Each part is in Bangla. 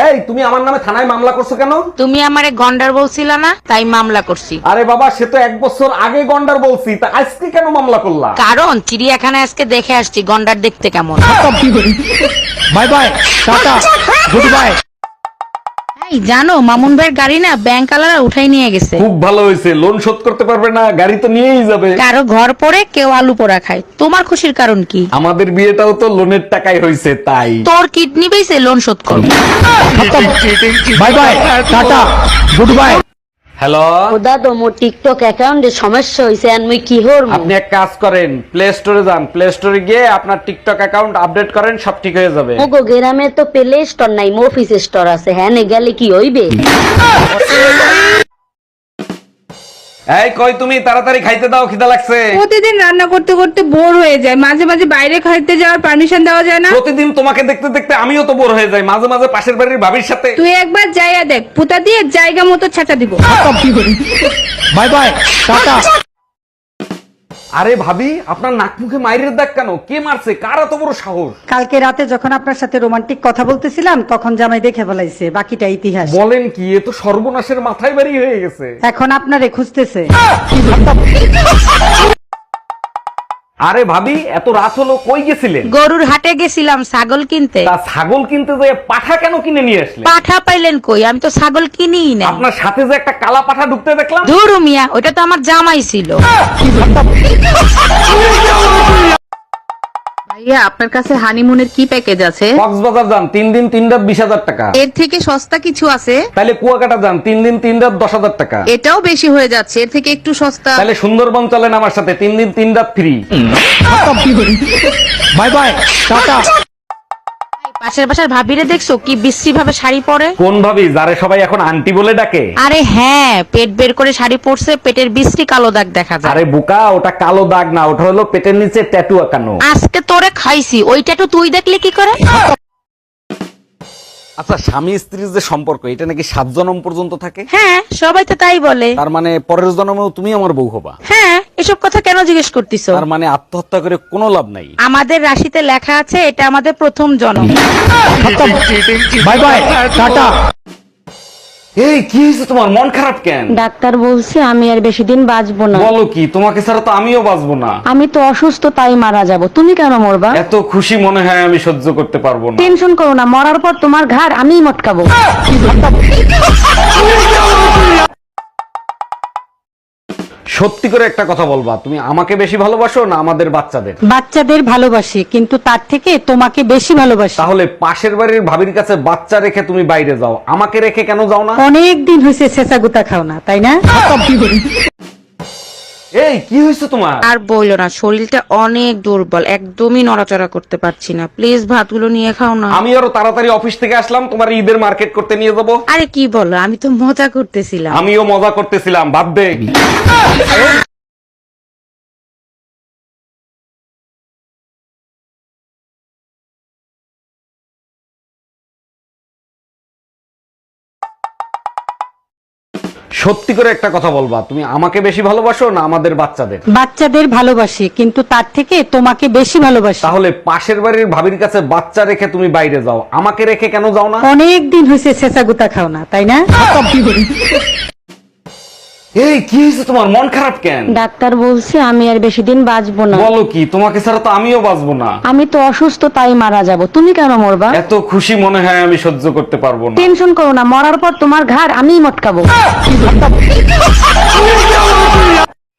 এই তুমি আমার নামে থানায় মামলা করছো কেন? তুমি আমারে গন্ডার বলছিলা না, তাই মামলা করছি। আরে বাবা, সে তো 1 বছর আগে গন্ডার বলছি, তা আজকে কেন মামলা করলা? কারণ চিড়িয়াখানায় আজকে দেখে আসছি গন্ডার দেখতে কেমন। Bye bye, tata, good bye. এই জানো, মামুন ভাইয়ের গাড়ি না ব্যাংক আলারা উঠাই নিয়ে গেছে। খুব ভালো হয়েছে, লোন শোধ করতে পারবে না, গাড়ি তো নিয়েই যাবে। কারো ঘর পড়ে কেউ আলু পোড়া খায়, তোমার খুশির কারণ কি? আমাদের বিয়েটাও তো লোনের টাকায় হয়েছে, তাই। তোর কিডনি বেঁচে লোন শোধ করবো। Bye bye, tata, good bye. Hello, দাদা মোর টিকটক অ্যাকাউন্টে সমস্যা হইছে আর মুই কি হরমু? আপনি এক কাজ করেন, প্লে স্টোরে যান, প্লে স্টোরে গিয়ে আপনার টিকটক অ্যাকাউন্ট আপডেট করেন, সব ঠিক হয়ে যাবে। ওগো গ্রামে তো প্লে স্টোর নাই, অফিস স্টোর আছে, হ্যাঁ নে গেলে কি হইবে? এই কই তুমি, তাড়াতাড়ি খাইতে দাও, খিদা লাগছে। প্রতিদিন রান্না করতে করতে বোর হয়ে যায়, মাঝে মাঝে বাইরে খাইতে যাওয়ার পারমিশন দেওয়া যায় না? প্রতিদিন তোমাকে দেখতে দেখতে আমিও তো বোর হয়ে যাই, মাঝে মাঝে পাশের বাড়ির ভাবির সাথে। তুই একবার যাইয়া দেখ, পুতা দিয়ে জায়গা মতো ছাঁচা দিব। Bye bye, tata. আরে ভাবি, আপনার নাক মুখে মাইরের দাগ কেন? কে মারছে? কার এত বড় সাহস? কালকে রাতে যখন আপনার সাথে রোমান্টিক কথা বলতেছিলাম তখন জামাই দেখে ফেলাইছে, বাকিটা ইতিহাস। বলেন কি, এ তো সর্বনাশের মাথায় বাড়ি হয়ে গেছে। এখন আপনারে খুঁজতেছে। আরে ভাবি, এত রাত হলো, কই গেছিলেন? গরুর হাটে গেছিলাম ছাগল কিনতে। তা ছাগল কিনতে যে পাঠা কেন কিনে নিয়ে আসলেন? পাঠা পাইলেন কই? আমি তো ছাগল কিনিই না। আপনার সাথে যে একটা কালা পাঠা ঢুকতে দেখলাম। ধুরু মিয়া, ওটা তো আমার জামাই ছিল। ভাইয়া, আপনার কাছে হানিমুনের কি প্যাকেজ আছে? কক্সবাজার যান, 3 দিন 3 রাত 20,000 টাকা। এর থেকে সস্তা কিছু আছে? তাহলে কুয়াকাটা যান, 3 দিন 3 রাত 10,000 টাকা। এটাও বেশি হয়ে যাচ্ছে, এর থেকে একটু সস্তা। তাহলে সুন্দরবন চলেন আমার সাথে, 3 দিন 3 রাত ফ্রি। Bye bye, tata. পাশের বাসার ভাবিরে দেখছো কি বিশ্রী ভাবে শাড়ি পরে? কোন ভাবি, যারে সবাই এখন আন্টি বলে ডাকে? আরে হ্যাঁ, পেট বের করে শাড়ি পরছে, পেটের বিশ্রী কালো দাগ দেখা যায়। আরে বোকা, ওটা কালো দাগ না, ওটা হলো পেটের নিচে ট্যাটু আঁকানো। আজকে তোরে খাইছি, ওইটা তো তুই দেখলে কি করে? আচ্ছা, স্বামী স্ত্রীর যে সম্পর্ক, এটা নাকি 7 জন্ম পর্যন্ত থাকে? হ্যাঁ, সবাই তো তাই বলে। তার মানে পরের জন্মেও তুমি আমার বউ হবা? হ্যাঁ, এসব কথা কেন জিজ্ঞেস করতিছো? তার মানে আত্মহত্যা করে কোনো লাভ নাই। আমাদের রাশিতে লেখা আছে এটা আমাদের প্রথম জন্ম। Bye bye, tata. এই কি হয়েছে তোমার, মন খারাপ কেন? ডাক্তার বলছে আমি আর বেশি দিন বাঁচবো না। বলো কি, তোমাকে ছাড়া তো আমিও বাঁচবো না। আমি তো অসুস্থ, তাই মারা যাব, তুমি কেন মরবা? এত খুশি মনে হয় আমি সহ্য করতে পারবো না। টেনশন করো না, মরার পর তোমার ঘাড় আমিই মটকাবো। সত্যি করে একটা কথা বলবা, তুমি আমাকে বেশি ভালোবাসো না আমাদের বাচ্চাদের? বাচ্চাদের ভালোবাসি, কিন্তু তার থেকে তোমাকে বেশি ভালোবাসি। তাহলে পাশের বাড়ির ভাবির কাছে বাচ্চা রেখে তুমি বাইরে যাও, আমাকে রেখে কেন যাও না? অনেক দিন হয়েছে ছেঁচা গুতা খাও না, তাই না? এই কি হয়েছে তোমার? আর বইলো না, শরীরটা অনেক দুর্বল, একদমই নড়াচড়া করতে পারছি না। প্লিজ ভাতগুলো নিয়ে খাও না। আমি আরো তাড়াতাড়ি অফিস থেকে আসলাম, তোমার ঈদের মার্কেট করতে নিয়ে যাবো। আরে কি বলো, আমি তো মজা করতেছিলাম। আমিও মজা করতেছিলাম, বাদ দে। সত্যি করে একটা কথা বলবা, তুমি আমাকে বেশি ভালোবাসো না আমাদের বাচ্চাদের? বাচ্চাদের ভালোবাসি, কিন্তু তার থেকে তোমাকে বেশি ভালোবাসি। তাহলে পাশের বাড়ির ভাবির কাছে বাচ্চা রেখে তুমি বাইরে যাও, আমাকে রেখে কেন যাও না? অনেক দিন হয়েছে ছেঁচা গুতা খাও না, তাই না? এই কি হয়েছে তোমার, মন খারাপ কেন? ডাক্তার বলছে আমি আর বেশি দিন বাঁচবো না। বলো কি, তোমাকে ছাড়া তো আমিও বাঁচবো না। আমি তো অসুস্থ, তাই মারা যাব, তুমি কেন মরবা? এত খুশি মনে হয় আমি সহ্য করতে পারবো না। টেনশন করো না, মরার পর তোমার ঘাড় আমিই মটকাবো।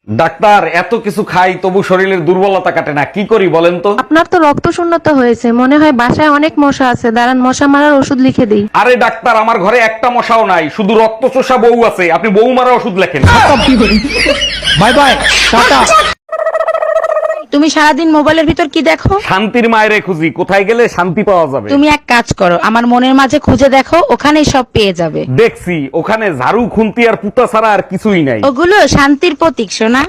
ডাক্তার, এত কিছু খাই তবু শরীরের দুর্বলতা কাটে না, কি করি বলেন তো? আপনার তো রক্ত শূন্যতা হয়েছে, মনে হয় বাসায় অনেক মশা আছে, দাঁড়ান মশা মারার ওষুধ লিখে দিই। আরে ডাক্তার, আমার ঘরে একটা মশাও নাই, শুধু রক্ত চোষা বউ আছে, আপনি বউ মারা ওষুধ লেখেন। Bye bye, tata. তুমি সারাদিন মোবাইলের ভিতর কি দেখো? শান্তির মায়েরে খুঁজি, কোথায় গেলে শান্তি পাওয়া যাবে। তুমি এক কাজ করো, আমার মনের মাঝে খুঁজে দেখো, ওখানেই সব পেয়ে যাবে। দেখছি, ওখানে ঝাড়ু খুন্তি আর পুতা ছাড়া আর কিছুই নাই। ওগুলো শান্তির প্রতীক, সোনা।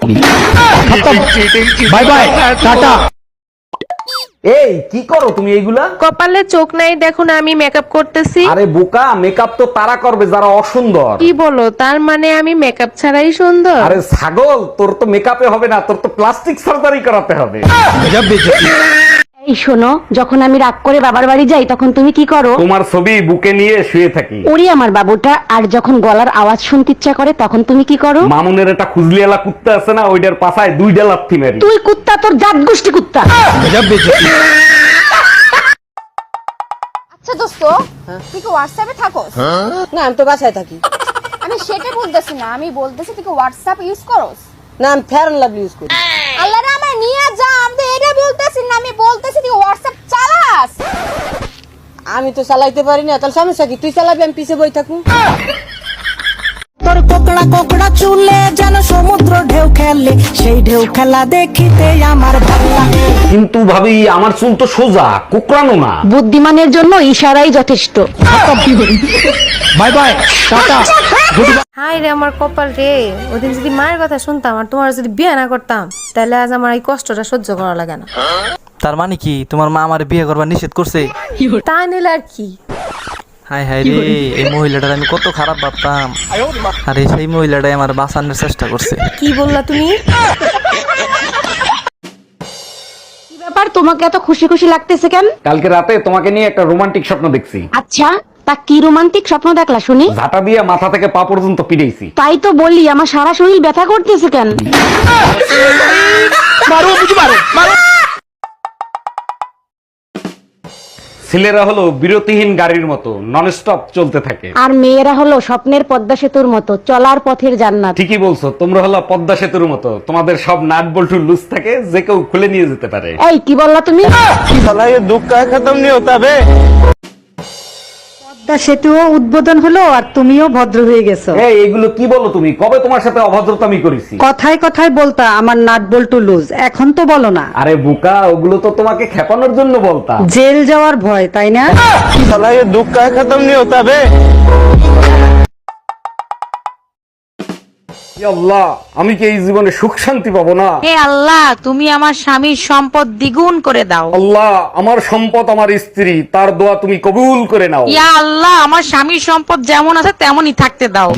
Bye bye, tata. এই কি করো তুমি এইগুলা? কপালে চোখ নাই দেখো না, আমি মেকআপ করতেছি। আরে বোকা, মেকআপ তো তারা করবে যারা অসুন্দর। কি বলো, তার মানে আমি মেকআপ ছাড়াই সুন্দর? আরে ছাগল, তোর তো মেকআপে হবে না, তোর তো প্লাস্টিক সার্জারি করাতে হবে। এই শোনো, যখন আমি রাগ করে বাবার বাড়ি যাই তখন তুমি কি করো? তোমার ছবি বুকে নিয়ে শুয়ে থাকি। ওরে আমার বাবুটা। আর যখন গলার আওয়াজ শুনতে ইচ্ছা করে তখন তুমি কি করো? মামুনের একটা খুজলিয়ালা কুত্তা আছে না, ওইটার পাছায় 2টা লাথি মারি। তুই কুত্তা, তোর জাত গোষ্ঠী কুত্তা। আচ্ছা দোস্ত, তুই কি হোয়াটসঅ্যাপে থাকোস? না আমি তো বাসায় থাকি। আমি সেটা বলতেছি না, আমি বলতেছি তুই কি হোয়াটসঅ্যাপ ইউজ করস? না আমি ফেয়ার অ্যান্ড লাভলি ইউজ করি। আল্লাহ রে, আমার নিয়ে যা, আমি তো এটা বলতেছি না, আমি বলতেছি তুই হোয়াটসঅ্যাপ চালাস। আমি তো চালাইতে পারি না, তাহলে সমস্যা কি? তুই চালাবি, আমি পিছে বই থাকবো। তোর কোকড়া কোকড়া চুলে যেন সমুদ্র ঢেউ খেলে, সেই ঢেউ খেলা দেখিতে আমার ভালো লাগে। কিন্তু ভাবি আমার চুল তো সোজা, কোকড়ানো না। বুদ্ধিমানের জন্য ইশারাই যথেষ্ট। Bye bye, tata. হাই রে আমার কপাল রে, ওদিন যদি মায়ের কথা শুনতাম আর তোমার যদি বিয়ে না করতাম তাহলে আজ আমার এই কষ্টটা সহ্য করা লাগে না। তার মানে কি তোমার মা আমার বিয়ে করবার নিষেধ করছে? তা নিলে আর কি। হাই হাই রে, এই মহিলাটার আমি কত খারাপ ভাবতাম, আরে সেই মহিলাটাই আমার বাঁচানোর চেষ্টা করছে। কি বললা তুমি? কি ব্যাপার, তোমাকে এত খুশি খুশি লাগতেছে কেন? কালকে রাতে তোমাকে নিয়ে একটা রোমান্টিক স্বপ্ন দেখছি। আচ্ছা, তা কি রোমান্টিক স্বপ্ন দেখলা শুনি? ঝাঁটা দিয়ে মাথা থেকে পা পর্যন্ত পিড়েছি। তাই তো বলি, আমার সারা শরীর ব্যথা করতেছে কেন? ছেলেরা হলো বিরতিহীন গাড়ির মতো, নন স্টপ চলতে থাকে। আর মেয়েরা হলো স্বপ্নের পদ্মা সেতুর মতো, চলার পথের জান্নাত। ঠিকই বলছো, তোমরা হলো পদ্মা সেতুর মতো, তোমাদের সব নাট বল্টু লুজ থাকে, যে কেউ খুলে নিয়ে যেতে পারে। এই কি বললা তুমি? পদ্মা সেতুও উদ্বোধন হলো আর তুমিও ভদ্র হয়ে গেছো। এই এগুলো কি বলো তুমি? কবে তোমার সাথে অভদ্রতামি করেছি? কথায় কথায় বলতা আমার নাট বল্টু লুজ, এখন তো বলো না। আরে বুকা, ওগুলো তো তোমাকে খেপানোর জন্য বলতাম। জেল যাওয়ার ভয়, তাই না? আল্লাহ, আমি কি এই জীবনে সুখ শান্তি পাবো না? হে আল্লাহ, তুমি আমার স্বামীর সম্পদ দ্বিগুণ করে দাও। আল্লাহ, আমার সম্পদ আমার স্ত্রী, তার দোয়া তুমি কবুল করে নাও। ইয়া আল্লাহ, আমার স্বামীর সম্পদ যেমন আছে তেমনই থাকতে দাও।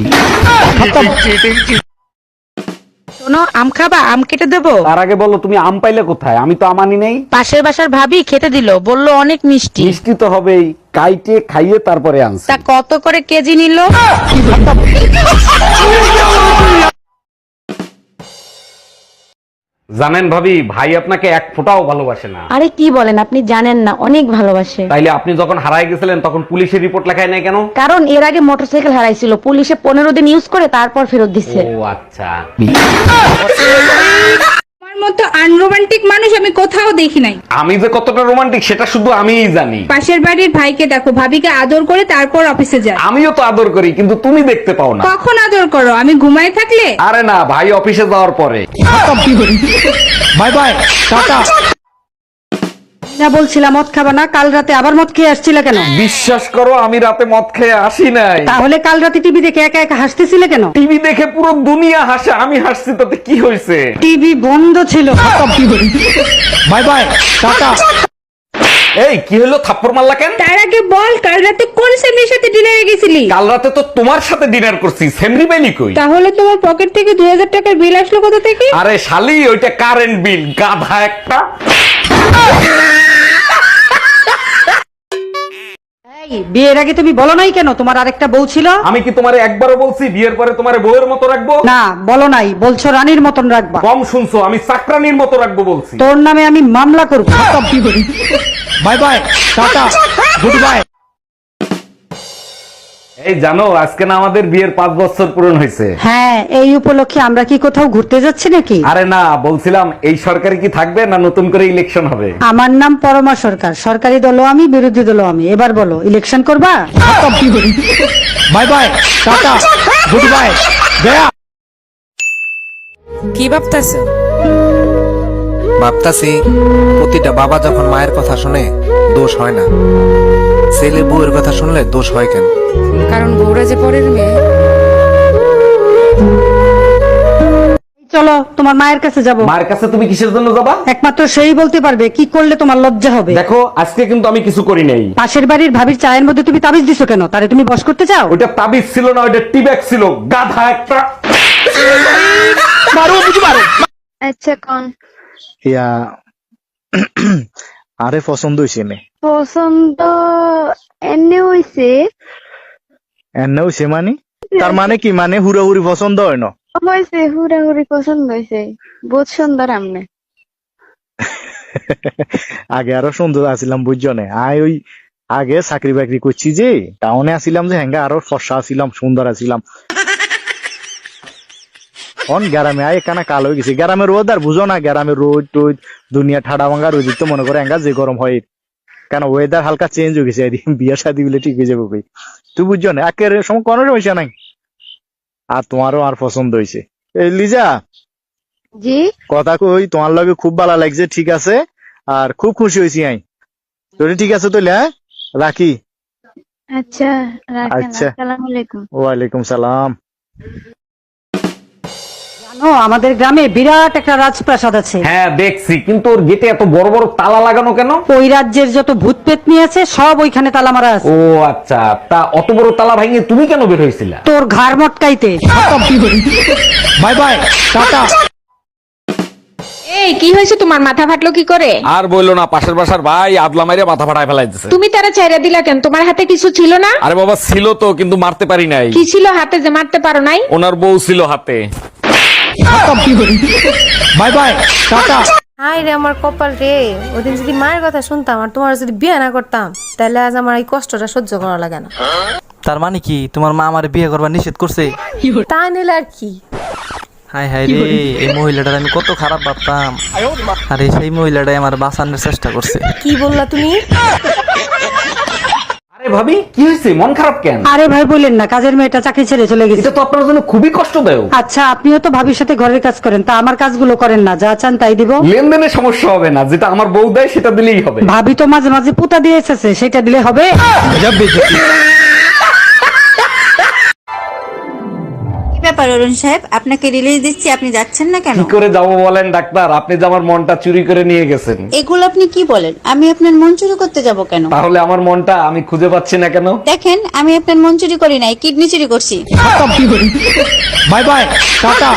শোনো, আম খাবা? আম কেটে দেবো? তার আগে বলো তুমি আম পাইলে কোথায়? আমি তো আমানি নেই। পাশের বাসার ভাবি খেতে দিল, বললো অনেক মিষ্টি। মিষ্টি তো হবেই, কাইটে খাইয়ে তারপরে আনছি। তা কত করে কেজি নিল? জানেন ভাবি, ভাই আপনাকে এক ফোঁটাও ভালোবাসে না। আরে কি বলেন, আপনি জানেন না, অনেক ভালোবাসে। তাইলে আপনি যখন হারায় গেছিলেন তখন পুলিশের রিপোর্ট লেখায় নাই কেন? কারণ এর আগে মোটরসাইকেল হারাইছিল, পুলিশে 15 দিন ইউজ করে তারপর ফেরত দিচ্ছে। ও আচ্ছা। আমার মতো আনরোমান্টিক মানুষ আমি কোথাও দেখি নাই। আমি যে কতটা রোমান্টিক সেটা শুধু আমিই জানি। পাশের বাড়ির ভাইকে দেখো, ভাবিকে আদর করে তারপর অফিসে যায়। আমিও তো আদর করি, কিন্তু তুমি দেখতে পাও না। কখন আদর করো? আমি ঘুমায় থাকলে? আরে না, ভাই অফিসে যাওয়ার পরে। Bye bye, tata. না বলছিলাম মদ খাবা না, কাল রাতে আবার মদ খেয়ে আসছিলে কেন? বিশ্বাস করো, আমি রাতে মদ খেয়ে আসি নাই। তাহলে কাল রাতে টিভি দেখে একা একা হাসতেছিলে কেন? টিভি দেখে পুরো দুনিয়া হাসে, আমি হাসছি তাতে কি হয়েছে? টিভি বন্ধ ছিল। Bye bye, tata. এই কি হলো, থাপ্পড় মারলা কেন? তার আগে বল, কাল রাতে কোন সেমরির সাথে ডিনারে গেছিলি? কাল রাতে তো তোমার সাথে ডিনার করছি, সেমরি বেলি কই? তাহলে তোমার পকেট থেকে 2000 টাকার বিল আসলো কোথা থেকে? আরে শালি, ওইটা কারেন্ট বিল, গাধা একটা। এই, বিয়ের আগে তুমি বলো নাই কেন তোমার আরেকটা বউ ছিল? আমি কি তোমারে একবারও বলছি বিয়ের পরে তোমারে বউয়ের মতো রাখবো? না, বলো নাই, বলছো রানীর মতন রাখবা। কম শুনছো, আমি চাকরানির মতো রাখবো বলছি। তোর নামে আমি মামলা করবো। Bye bye, tata, good bye. এই জানো, আজকে না আমাদের বিয়ের 5 বছর পূরণ হয়েছে। হ্যাঁ, এই উপলক্ষে আমরা কি কোথাও ঘুরতে যাচ্ছি নাকি? আরে না, বলছিলাম এই সরকারি কি থাকবে না নতুন করে ইলেকশন হবে? আমার নাম পরমা সরকার, সরকারি দলও আমি, বিরোধী দলও আমি। এবার বলো, ইলেকশন করবা? Bye bye, tata, good bye, Gaya. কি ভাবতেছো? ভাবতাছি প্রতিটা বাবা যখন মায়ের কথা শুনে দোষ হয় না, ছেলে বউয়ের কথা শুনলে দোষ হয় কেন? কারণ বউরা যে পরের মেয়ে। চলো তোমার মায়ের কাছে যাব। মায়ের কাছে তুমি কিসের জন্য যাবা? একমাত্র সেই বলতে পারবে কি করলে তোমার লজ্জা হবে। দেখো, আজকে কিন্তু আমি কিছু করি নাই। পাশের বাড়ির ভাবির চায়ের মধ্যে তুমি তাবিজ দিছো কেন? তারে তুমি বশ করতে চাও? ওইটা তাবিজ ছিল না, ওইটা টিব্যাগ ছিল, গাধা একটা। আচ্ছা কোন ইয়া আরে পছন্দ হইছে নে পছন্দ এনে হইছে এনে হইছে মানে তার মানে কি মানে হুড়াহুড়ি পছন্দ হয় না হইছে হুড়াহুড়ি পছন্দ হইছে বহুত সুন্দর আমনে আগে আরো সুন্দর আছিলাম বুঝছো না ওই আগে চাকরি বাকরি করছি যে টাউনে আসিলাম যে হ্যাঙ্গা আরো ফর্সা আছিলাম সুন্দর আছিলাম অন গ্রামে এখানে কালো হয়ে গেছে গ্রামের রোদ আর বুঝো না গ্রামের রোদ টোদ দুনিয়া ঠাডা ভাঙা রোদ তো মনে করে হ্যাঙ্গা যে গরম হয় কেন ওয়েদার হালকা চেঞ্জ হয়ে গেছে বিয়া শাদি গুলো ঠিক হয়ে যাবে ভাই তুই বুঝছো না একের সময় কোনো সমস্যা নাই আর তোমারও আর পছন্দ হয়েছে এই লিজা জি কথা কই তোমার লগে খুব ভালো লাগছে ঠিক আছে আর খুব খুশি হয়েছি আই তোর ঠিক আছে তাহলে হ্যাঁ রাখি আচ্ছা রাখেন আচ্ছা। আসসালামু আলাইকুম ওয়ালাইকুম সালাম জানো আমাদের গ্রামে বিরাট একটা রাজপ্রাসাদ আছে হ্যাঁ দেখছি, কিন্তু ওর গেটে এত বড় বড় তালা লাগানো কেন? ওই রাজ্যের যত ভূত পেতনি আছে সব ওইখানে তালা মারা আছে ও আচ্ছা, তা অত বড় তালা ভাঙিয়ে তুমি কেন বের হয়েছিলা? তোর ঘাড় মটকাইতে বাই বাই, টাটা। এই কি হয়েছে তোমার, মাথা ফাটলো কি করে? আর বললো না, পাশের বাসার ভাই আদলা মাইরে মাথা ফাটায় ফেলাইতেছে। তুমি তারা ছাইরা দিলা কেন? তোমার হাতে কিছু ছিল না? আরে বাবা ছিল তো, কিন্তু মারতে পারি নাই। কি ছিল হাতে যে মারতে পারো নাই? ওনার বউ ছিল হাতে। Bye bye, tata. হাই রে আমার কপাল রে, ওদিন যদি মায়ের কথা শুনতাম আর তোমার যদি বিয়ে না করতাম, তাহলে আজ আমার এই কষ্টটা সহ্য করা লাগে না। তার মানে কি তোমার মা আমার বিয়ে করবার নিষেধ করছে? তা নিলে আর কি। হাই হাই রে, এই মহিলাটার আমি কত খারাপ ভাবতাম, আরে সেই মহিলাটাই আমার বাঁচানোর চেষ্টা করছে। কি বললা তুমি? আরে ভাবি কি হয়েছে, মন খারাপ কেন? আরে ভাই বললেন না, কাজের মেয়েটা চাকরি ছেড়ে চলে গেছে। এটা তো আপনার জন্য খুবই কষ্টদায়ক। আচ্ছা আপনিও তো ভাবির সাথে ঘরের কাজ করেন, তা আমার কাজগুলো করেন না, যা চান তাই দিব। লেনদেনের সমস্যা হবে না, যেটা আমার বউ দেয় সেটা দিলেই হবে। ভাবি তো মাঝে মাঝে পুতা দিয়ে এসেছে, সেটা দিলে হবে। কি ব্যাপার অরুণ সাহেব, আপনাকে রিলিজ দিচ্ছি, আপনি যাচ্ছেন না কেন? কি করে যাবো বলেন ডাক্তার, আপনি যে আমার মনটা চুরি করে নিয়ে গেছেন। এগুলো আপনি কি বলেন? আমি আপনার মন চুরি করতে যাব কেন? তাহলে আমার মনটা আমি খুঁজে পাচ্ছি না কেন? দেখেন, আমি আপনার মন চুরি করি নাই, কিডনি চুরি করছি। Bye bye, tata.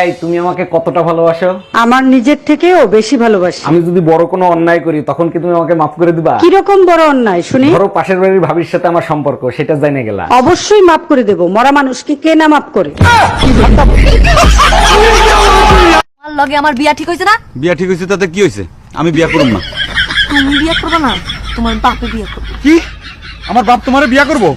এই তুমি আমাকে কতটা ভালোবাসো? আমার নিজের থেকেও বেশি ভালোবাসি। আমি যদি বড় কোনো অন্যায় করি তখন কি তুমি আমাকে মাফ করে দিবা? কিরকম বড় অন্যায় শুনি? ধরো পাশের বাড়ির ভাবির সাথে আমার সম্পর্ক, সেটা জেনে গেলা। অবশ্যই মাফ করে দেব, মরা মানুষকে কে না মাফ করে। আমার লগে আমার বিয়া ঠিক হইছে না? বিয়া ঠিক হয়েছে তাতে কি হয়েছে? আমি বিয়া করব না। তুমি বিয়া করবে না, তোমার বাপে বিয়া করবে। কি? আমার বাপ তোমারে বিয়া করবো?